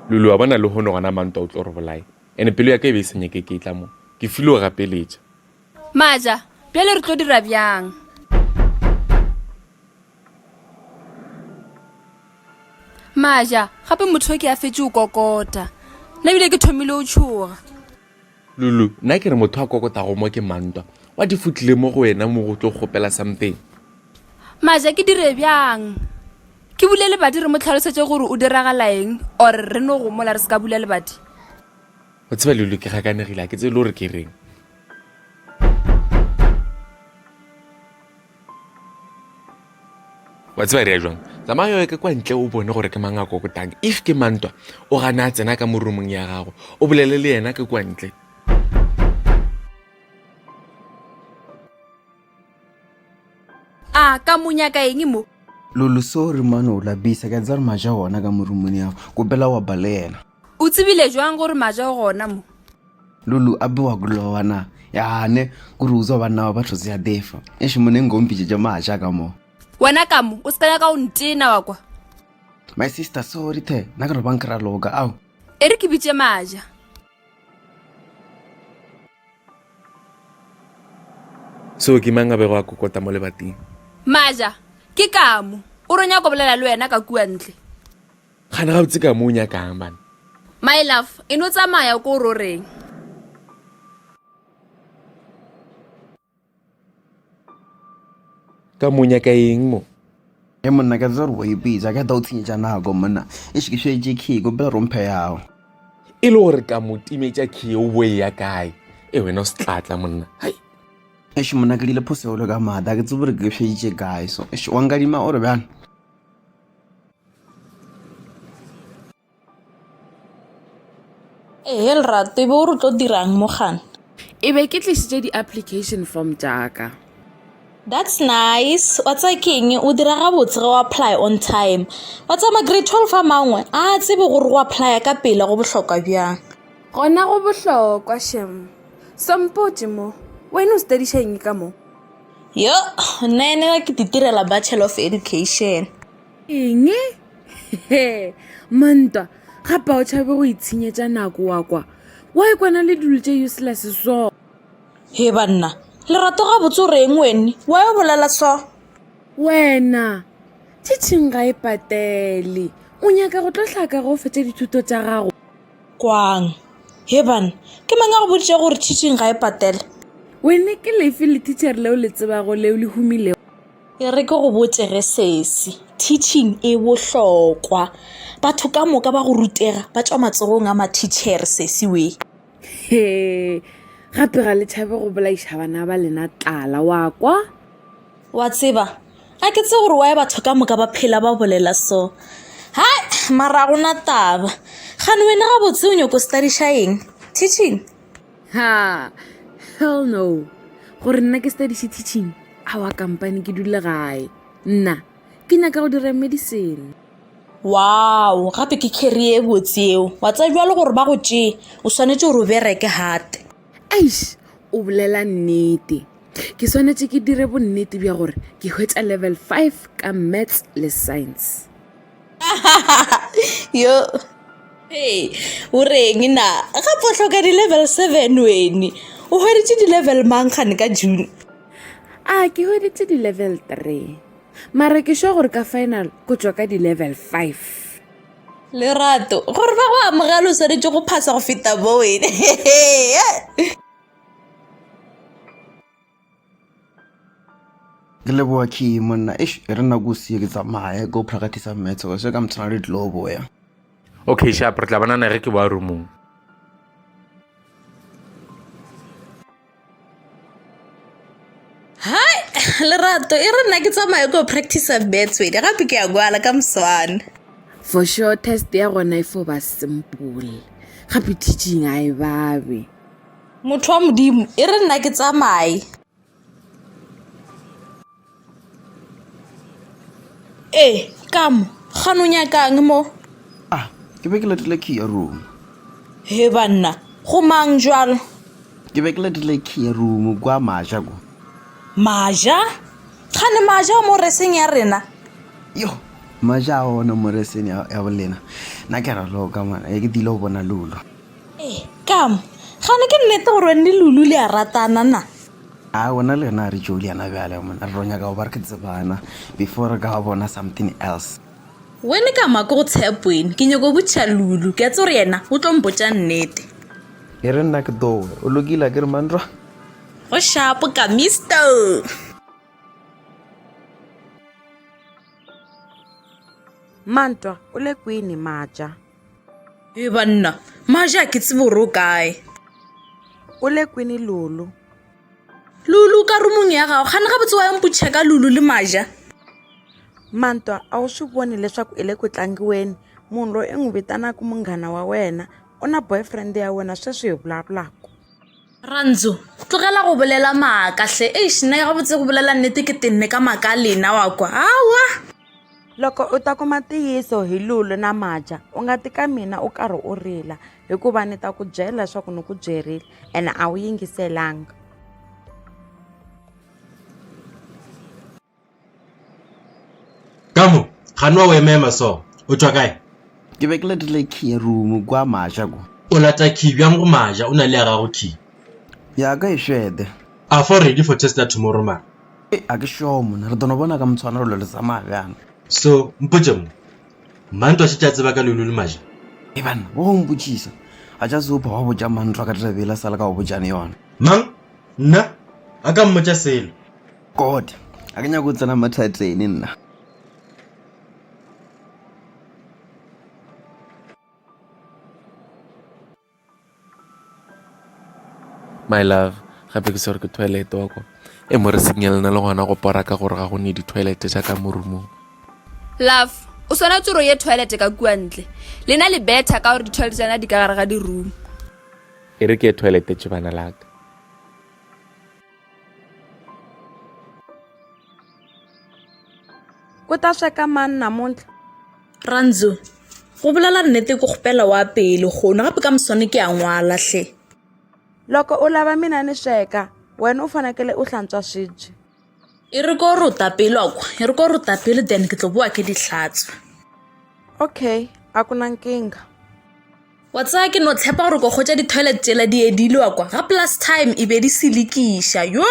Lulu wa bona le hono gana manto o tlo re bolai ene pelo ya ka e be senye ke tla mo ke file o gapeletša Maja pele re tlo dira bjang Maja gape motho ke a fetse o kokota nna bile ke thomile o tshoga Lulu nna ke re motho a kokotago mo ke mantwa wa di futlile mo go wena mo go tlo gopela something Maja ke dire bjang ke bulele badi re mo tlhalosetse gore o diragala eng or re no go mola re se ka bulele badi o tseba Lulu ke gakanegile ke tse le gore ke reng wa tseba re ya jwang tsamaya yo ke kwa ntle o bone gore ke mang a kokotang if ke mantwa o gana a tsena ka mo roomong ya gago o bolele le yena ke kwa ntle ka monyaka eng mo Lulu sorry mano o labisa ka tsara Maja wona ka morumoni ya go bela wa balela o tsebile jwang gore Maja gona mo Lulu abe wa gulwana yane kuruza bana ba tlotse ya defa eshimone ngompije ja Maja ka mo wena Kamo o ska ya ka o ntena wa kwa my sister sorry the na ka bankra loga au ere ke bitse Maja so ke mang a be go a kokota mo lebating Maja ke Kamo o ronya go bolela le wena ka kua ntle gana ga botse ka mo nyakang bana my love eno tsamaya go roreng ka mo nyaka eng mo e monna ka tsara wa ipiza ka dautsi ja na go monna e shikishe jiki go bela rompe yao e le gore ka mo timetša key o boe ya kae e wena o se tlatla monna hai eshimona ka dile phosolo ka mada ke tsubure ke shije guys so esh wanga dima ore bana Lerato be o re tlo dirang mo gana e be ke tlisitse di-application form jaaka That's nice. Wa tsa keng o dira ga botse go apply on time. Wa tsa ma grade 12 fa mangwe a tsebe gore go apply ka pele go bohlokwa bjang. gona go bohlokwa shem sampote mo wena o studiša eng ka mo Yo, nene ke ditirela Bachelor of Education. eng mantwa gape o tšhabe go itshenyetša nako wa kwa wa e kwana le dilo tše useless so He banna, Lerato ga botse o reng wene? Wa e bolela so? wena teaching ga e patele o nyaka go tlo hlaka go fetša dithuto tša gago Kwang. He banna, ke mang a go boditše gore teaching ga e patele? wene ke lefe le teacher leo le tsebago leo le humilego E re ke go botsege sesi. Teaching e bohlokwa. Batho ka moka ba go rutega ba tšwa matsogong a ma-teacher sesi we. he gape ga le tšhabe go bolaiša bana ba lena tlala wa kwa Wa tseba, a ke tse gore wa e batho ka moka ba phela ba bolela so. Hai, mara gona taba. Gane wena ga botse o nyoko studiša eng? Teaching? ha hell no gore nna ke studiše teaching awa company ke dule gae nna ke nyaka go dira medicine Wow, gape ke career e botse eo. Wa tsa jwalo gore ba go tšee, o swanetše gore o bereke hard. eish o bolela nnete ke swanetše ke dire bonnete bja gore ke hwetša level 5 ka maths le science Yo. Hey, o reng na? Gape o hloka di-level 7 wene. O hweditše di-level mang gane ka June? ke hweditše di-level 3 mara ke sure gore ka final ko tswa ka di-level 5 Lerato, gore ba go amogela o swanetše go phasa go feta bo wene. ke leboa ki monna ish re na go sie ke tsamaya go practice maths go se ka mtsana le globo ya okay sharp re tla banana ge ke ba roomong Hai, Lerato, e re nna ke tsamaya go practice maths wene gape ke ya gwala ka moswane. for sure test ya gona e fo ba simple gape teaching a e babe Motho wa modimo, e re nna ke tsamaye. Kamo, gane o nyakang mo? ah ke be ke letile ki ya room He banna, go mang jwalo? ke be ke letile ki ya room kwa Maja go Maja? Gane Maja mo reseng ya rena? yo Maja a ona mo reseng ya bolena nna ke raloka mana e ke dile go bona Lulu. Kamo gane ke nnete gore wene Lulu le a ratana na a ona le yena a re Juliana bjale mona re ronya ka go ba re ke tsebana before re ka bona something else. wene Kamo ke go tshepwene ke nyako botšha Lulu ke a tse gore yena o tlo mpotša nnete e re nna ke towe o lokile ke re mandra go shapo Kamisto. Mantwa o le kwini Maja. e banna Maja ke tsebe gore o kae O le kwini Lulu. Lulu ka rumong ya gago gane ga botse wa yampotšha ka Lulu le Maja. Mantwa a wu swi voni leswaku i le ku tlangiweni munhu loyi i n'wi vitanaka munghana wa wena u na boyfriend ya wena sweswi hi vulavulaka. Randzo tlogela go bolela maaka hle nna ya ga botse go bolela nnete ke tenne ka maaka a lena wa kwa awa Loko u ta kuma ntiyiso hi Lulu na Maja u nga tika mina u karhi u rila hikuva ni ta ku byela leswaku ni ku byerile ene a wu yingiselanga. Kamo ganwa o emema so o tswa kae ke be ke letile key room kwa Maja go o lata key bjang go Maja o na le ya gago key ya ka e shwede a for ready for tester tomorrow man a ke sure mona re dono bona ka mtshwana re lo le tsamaya bjana so mpotse mo Mantwa se tla tseba ka Lulu le Maja e bana bo go mpotšisa a ja se opa wa botša mandra ka direbela sala ka go botšane yona mang nna a ka mmotsa selo god a ke nyako go tsena mathatene nna. My love gape ke se gore ke toilet wa ko e mo re signalena le gona go pora ka gore ga go ne di-toilet jaaka mo roomong. love o tshwanetse gore o ye toilet ka kua ntle lena le betha ka gore di-toilet tsena di ka gare ga di-room e re ke ye toilet tšebana laka Ku ta sweka mani namuntlha? Randzo go bolela nnete go gopela wa pele gona gape ka mosone ke a ngwala hle Loko u lava mina ni sweka wena u fanekele u hlantswa swibye. e re ko ruta pele akwa e re ko ruta pele then ke tlo boa ke dihlatswa Okay, a ku na nkinga. wa tsaya ke no tshepa gore go gotsa di-toilet tsela di edilwe akwa ga plus time e be di silikisha yo